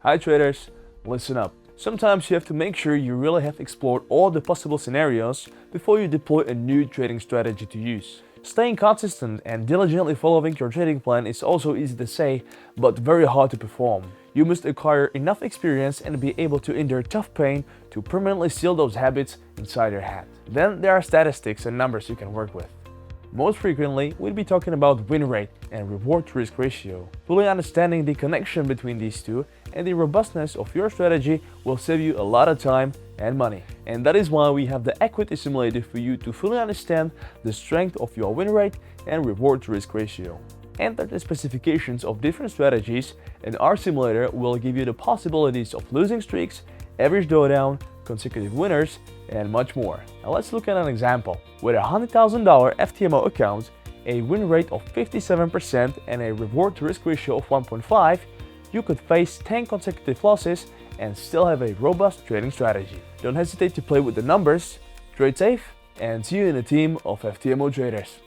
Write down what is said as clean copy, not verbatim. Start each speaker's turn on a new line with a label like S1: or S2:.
S1: Hi traders, listen up. Sometimes you have to make sure you really have explored all the possible scenarios before you deploy a new trading strategy to use. Staying consistent and diligently following your trading plan is also easy to say, but very hard to perform. You must acquire enough experience and be able to endure tough pain to permanently seal those habits inside your head. Then there are statistics and numbers you can work with. Most frequently, we'll be talking about win rate and reward-to-risk ratio. Fully understanding the connection between these two and the robustness of your strategy will save you a lot of time and money. And that is why we have the equity simulator for you to fully understand the strength of your win rate and reward-to-risk ratio. Enter the specifications of different strategies, and our simulator will give you the possibilities of losing streaks, average drawdown, consecutive winners, and much more. Now let's look at an example. With a $100,000 FTMO account, a win rate of 57% and a reward-to-risk ratio of 1.5, you could face 10 consecutive losses and still have a robust trading strategy. Don't hesitate to play with the numbers, trade safe, and see you in a team of FTMO traders.